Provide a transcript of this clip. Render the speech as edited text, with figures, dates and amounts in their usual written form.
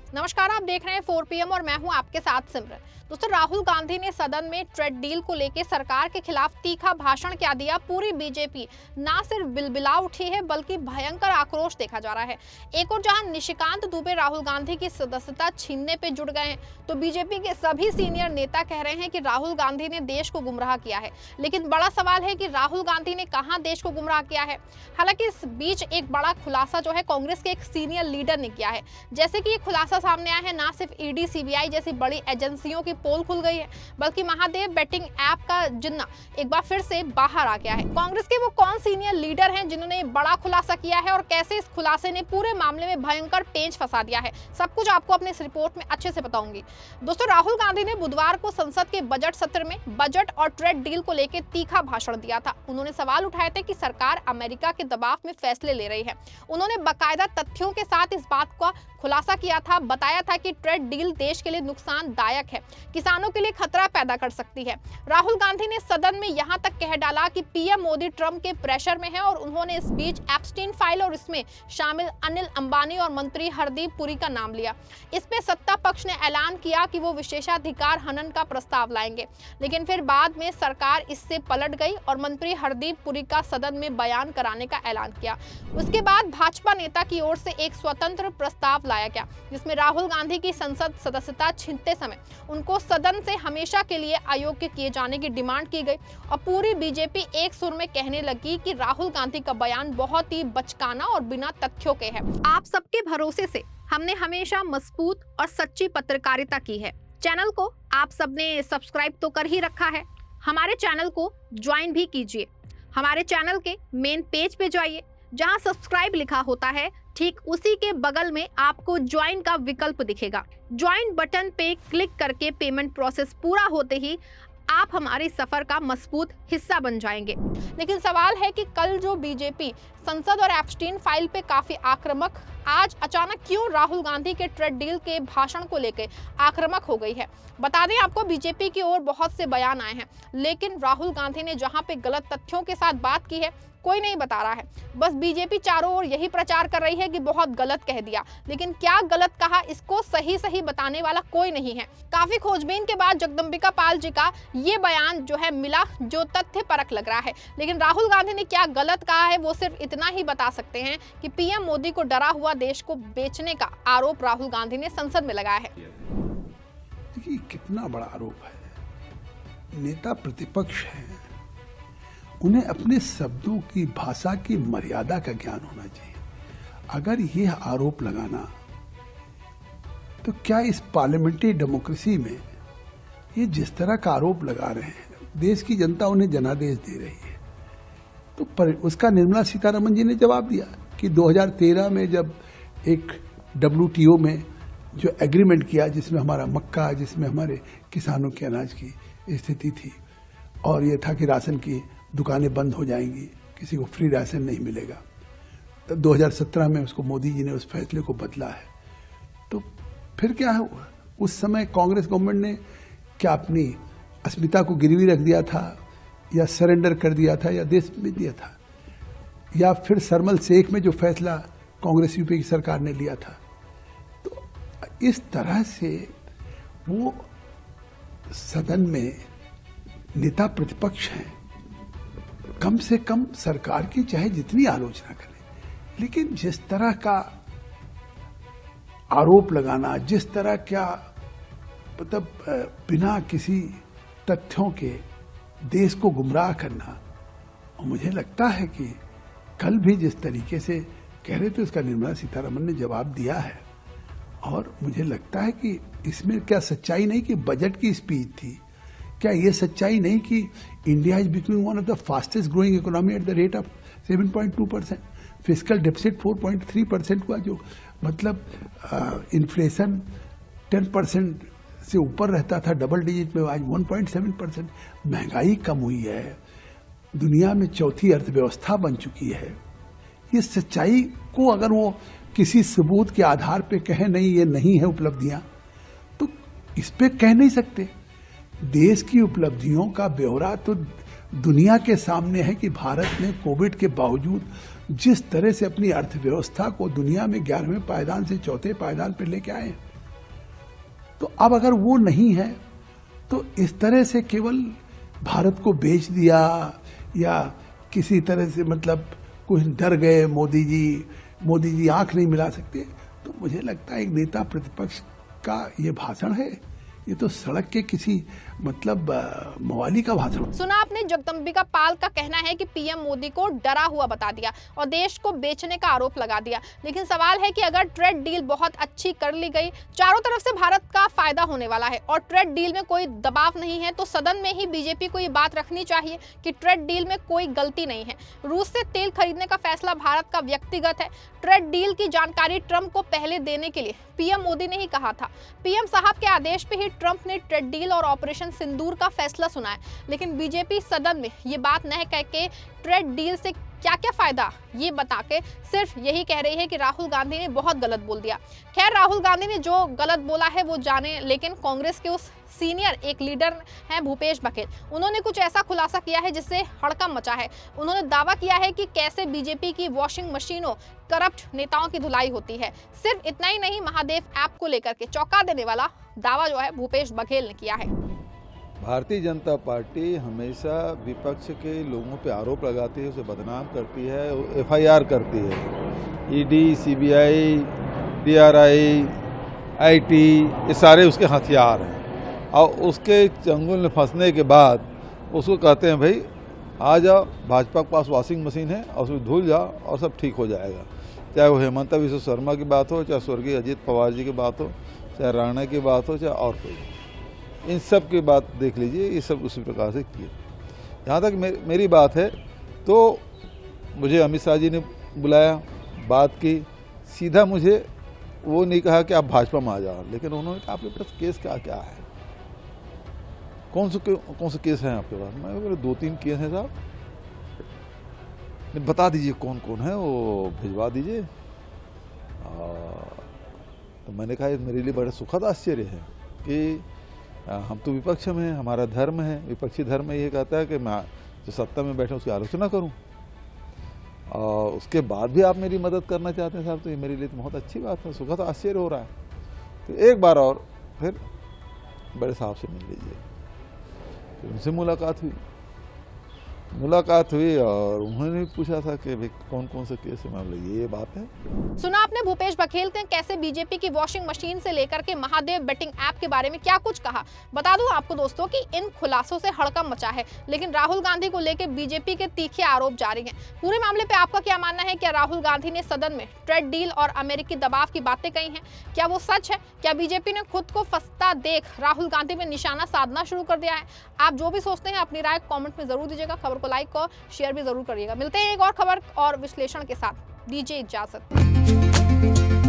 नमस्कार, आप देख रहे हैं 4 PM और मैं हूं आपके साथ सिमरन। दोस्तों, राहुल गांधी ने सदन में ट्रेड डील को लेकर सरकार के खिलाफ तीखा भाषण क्या दिया। पूरी बीजेपी ना सिर्फ बिलबिला उठी है बल्कि भयंकर आक्रोश देखा जा रहा है। एक और जहां निशिकांत दुबे राहुल गांधी की सदस्यता छीनने पे जुट गए हैं, तो बीजेपी के सभी सीनियर नेता कह रहे हैं कि राहुल गांधी ने देश को गुमराह किया है। लेकिन बड़ा सवाल है कि राहुल गांधी ने कहां देश को गुमराह किया है। हालांकि इस बीच एक बड़ा खुलासा जो है कांग्रेस के एक सीनियर लीडर ने किया है। जैसे कि ये खुलासा सामने आया है, ना सिर्फ ईडी, सीबीआई जैसी बड़ी एजेंसियों की पोल खुल गई है, बल्कि महादेव बेटिंग ऐप का जिन्ना एक बार फिर से बाहर आ गया है। कांग्रेस के वो कौन सीनियर लीडर हैं जिन्होंने बड़ा खुलासा किया है और कैसे इस खुलासे ने पूरे मामले में भयंकर पेंच फंसा दिया है, सब कुछ आपको अपने इस रिपोर्ट में अच्छे से बताऊंगी। दोस्तों, राहुल गांधी ने बुधवार को संसद के बजट सत्र में बजट और ट्रेड डील को लेकर तीखा भाषण दिया था। उन्होंने सवाल उठाए थे कि सरकार अमेरिका के दबाव में फैसले ले रही है। उन्होंने बाकायदा तथ्यों के साथ इस बात का खुलासा किया था, बताया था कि ट्रेड डील देश के लिए नुकसानदायक है, किसानों के लिए खतरा पैदा कर सकती है। राहुल गांधी ने सदन में यहां तक कह डाला कि पीएम मोदी ट्रंप के प्रेशर में है और उन्होंने इस बीच एप्स्टीन फाइल और इसमें शामिल अनिल अंबानी और मंत्री हरदीप पुरी का नाम लिया। इस पे सत्ता पक्ष ने ऐलान किया कि वो विशेषाधिकार हनन का प्रस्ताव लाएंगे, लेकिन फिर बाद में सरकार इससे पलट गई और मंत्री हरदीप पुरी का सदन में बयान कराने का ऐलान किया। उसके बाद भाजपा नेता की ओर से एक स्वतंत्र प्रस्ताव लाया गया, जिसमें राहुल गांधी की संसद सदस्यता छीनते समय उनको सदन से हमेशा के लिए अयोग्य किए जाने की डिमांड की गई और पूरी बीजेपी एक सुर में कहने लगी कि राहुल गांधी का बयान बहुत ही बचकाना और बिना तथ्यों के है। आप सबके भरोसे से हमने हमेशा मजबूत और सच्ची पत्रकारिता की है। चैनल को आप सबने सब्सक्राइब तो कर ही रखा है, हमारे चैनल को ज्वाइन भी कीजिए। हमारे चैनल के मेन पेज पे जाइए, जहां सब्सक्राइब लिखा होता है ठीक उसी के बगल में आपको ज्वाइन का विकल्प दिखेगा। ज्वाइन बटन पे क्लिक करके पेमेंट प्रोसेस पूरा होते ही आप हमारे सफर का मजबूत हिस्सा बन जाएंगे। लेकिन सवाल है कि कल जो बीजेपी संसद और एप्स्टीन फाइल पे काफी आक्रामक, आज अचानक क्यों राहुल गांधी के ट्रेड डील के भाषण को लेकर आक्रामक हो गई है। बता दें आपको, बीजेपी की ओर बहुत से बयान आए हैं, लेकिन राहुल गांधी ने जहां पे गलत तथ्यों के साथ बात की है कोई नहीं बता रहा है। बस बीजेपी चारों ओर यही प्रचार कर रही है कि बहुत गलत कह दिया, लेकिन क्या गलत कहा इसको सही सही बताने वाला कोई नहीं है। काफी खोजबीन के बाद जगदम्बिका पाल जी का ये बयान जो है मिला, जो तथ्य परक लग रहा है। लेकिन राहुल गांधी ने क्या गलत कहा है वो सिर्फ इतना ही बता सकते हैं कि पीएम मोदी को डरा हुआ देश को बेचने का आरोप राहुल गांधी ने संसद में लगाया है। देखिए, कितना बड़ा आरोप है। नेता प्रतिपक्ष है, उन्हें अपने शब्दों की, भाषा की मर्यादा का ज्ञान होना चाहिए। अगर यह आरोप लगाना, तो क्या इस पार्लियामेंट्री डेमोक्रेसी में ये जिस तरह का आरोप लगा रहे हैं, देश की जनता उन्हें जनादेश दे रही है। तो उसका निर्मला सीतारमण जी ने जवाब दिया कि 2013 में जब एक WTO में जो एग्रीमेंट किया, जिसमें हमारा मक्का, जिसमें हमारे किसानों के अनाज की स्थिति थी, और यह था कि राशन की दुकानें बंद हो जाएंगी, किसी को फ्री राशन नहीं मिलेगा। तो 2017 में उसको मोदी जी ने उस फैसले को बदला है। तो फिर क्या हुआ? उस समय कांग्रेस गवर्नमेंट ने क्या अपनी अस्मिता को गिरवी रख दिया था, या सरेंडर कर दिया था, या देश में दिया था, या फिर सरमल शेख में जो फैसला कांग्रेस यूपी की सरकार ने लिया था। तो इस तरह से वो सदन में नेता प्रतिपक्ष हैं, कम से कम सरकार की चाहे जितनी आलोचना करें, लेकिन जिस तरह का आरोप लगाना, जिस तरह क्या मतलब बिना किसी तथ्यों के देश को गुमराह करना, और मुझे लगता है कि कल भी जिस तरीके से कह रहे थे उसका निर्मला सीतारमण ने जवाब दिया है। और मुझे लगता है कि इसमें क्या सच्चाई नहीं कि बजट की स्पीच थी, क्या ये सच्चाई नहीं कि India is becoming one of the fastest growing economy at the rate of 7.2%, fiscal deficit 4.3% हुआ, जो मतलब इन्फ्लेशन 10% से ऊपर रहता था, डबल डिजिट में, आज 1.7%। महंगाई कम हुई है, दुनिया में चौथी अर्थव्यवस्था बन चुकी है। ये सच्चाई को अगर वो किसी सबूत के आधार पे कहे नहीं ये नहीं है उपलब्धियां, तो इस पे कह नहीं सकते। देश की उपलब्धियों का ब्यौरा तो दुनिया के सामने है कि भारत ने कोविड के बावजूद जिस तरह से अपनी अर्थव्यवस्था को दुनिया में 11वें पायदान से चौथे पायदान पर लेके आए हैं। तो अब अगर वो नहीं है तो इस तरह से केवल भारत को बेच दिया या किसी तरह से मतलब कुछ डर गए मोदी जी आंख नहीं मिला सकते, तो मुझे लगता है एक नेता प्रतिपक्ष का ये भाषण है, ये तो सड़क के किसी मतलब मवाली का भाषण। सुना आपने, जगदम्बिका पाल का कहना है कि पीएम मोदी को डरा हुआ बता दिया और देश को बेचने का आरोप लगा दिया। लेकिन सवाल है कि अगर ट्रेड डील बहुत अच्छी कर ली गई, चारों तरफ से भारत का फायदा होने वाला है और ट्रेड डील में कोई दबाव नहीं है, तो सदन में ही बीजेपी को ये बात रखनी चाहिए कि ट्रेड डील में कोई गलती नहीं है। रूस से तेल खरीदने का फैसला भारत का व्यक्तिगत है। ट्रेड डील की जानकारी ट्रंप को पहले देने के लिए पीएम मोदी ने ही कहा था। पीएम साहब के आदेश पे ही ट्रंप ने ट्रेड डील और ऑपरेशन सिंदूर का फैसला सुनाया। लेकिन बीजेपी सदन में ये बात न कह के ट्रेड डील से क्या क्या फायदा ये बता के सिर्फ यही कह रही है कि राहुल गांधी ने बहुत गलत बोल दिया। खैर, राहुल गांधी ने जो गलत बोला है वो जाने, लेकिन कांग्रेस के उस सीनियर एक लीडर हैं भूपेश बघेल, उन्होंने कुछ ऐसा खुलासा किया है जिससे हड़कंप मचा है। उन्होंने दावा किया है कि कैसे बीजेपी की वॉशिंग मशीनों करप्ट नेताओं की धुलाई होती है। सिर्फ इतना ही नहीं, महादेव ऐप को लेकर के चौंका देने वाला दावा जो है भूपेश बघेल ने किया है। भारतीय जनता पार्टी हमेशा विपक्ष के लोगों पे आरोप लगाती है, उसे बदनाम करती है, एफआईआर करती है। ईडी, सीबीआई, डीआरआई, आईटी, ये सारे उसके हथियार हैं और उसके चंगुल में फंसने के बाद उसको कहते हैं भाई आ जाओ, भाजपा के पास वॉशिंग मशीन है और उसमें धुल जाओ और सब ठीक हो जाएगा। चाहे वो हेमंता विश्व शर्मा की बात हो, चाहे स्वर्गीय अजीत पवार जी की बात हो, चाहे राणा की बात हो, चाहे और कोई, इन सब की बात देख लीजिए, ये सब उसी प्रकार से किए। जहाँ तक मेरी बात है तो मुझे अमित शाह जी ने बुलाया, बात की, सीधा मुझे वो नहीं कहा कि आप भाजपा में आ जाओ, लेकिन उन्होंने कहा आपके पास केस क्या क्या है, कौन से केस हैं आपके पास। मैं बोले 2-3 केस हैं साहब, बता दीजिए कौन कौन है, वो भिजवा दीजिए। तो मैंने कहा मेरे लिए बड़ा सुखद आश्चर्य है कि हम तो विपक्ष में हैं, हमारा धर्म है, विपक्षी धर्म ये कहता है कि मैं जो सत्ता में बैठे उसकी आलोचना करूं, और उसके बाद भी आप मेरी मदद करना चाहते हैं साहब, तो ये मेरे लिए तो बहुत अच्छी बात है, सुखद आश्चर्य हो रहा है। तो एक बार और फिर बड़े साहब से मिल लीजिए। तो उनसे मुलाकात हुई और उन्होंने पूछा था कि भाई कौन कौन से केस है। मामले ये बात है। सुना आपने भूपेश बघेल ने कैसे बीजेपी की वॉशिंग मशीन से लेकर के महादेव बेटिंग ऐप के बारे में क्या कुछ कहा। बता दूं आपको दोस्तों कि इन खुलासों से हड़कंप मचा है, लेकिन राहुल गांधी को लेकर बीजेपी के तीखे आरोप जारी हैं। पूरे मामले पे आपका क्या मानना है? क्या राहुल गांधी ने सदन में ट्रेड डील और अमेरिकी दबाव की बातें कही हैं? क्या वो सच है? क्या बीजेपी ने खुद को फंसता देख राहुल गांधी में निशाना साधना शुरू कर दिया है? आप जो भी सोचते हैं अपनी राय कमेंट में जरूर दीजिएगा। खबर को लाइक और शेयर भी जरूर करिएगा। मिलते हैं एक और खबर और विश्लेषण के साथ, दीजिए इजाजत।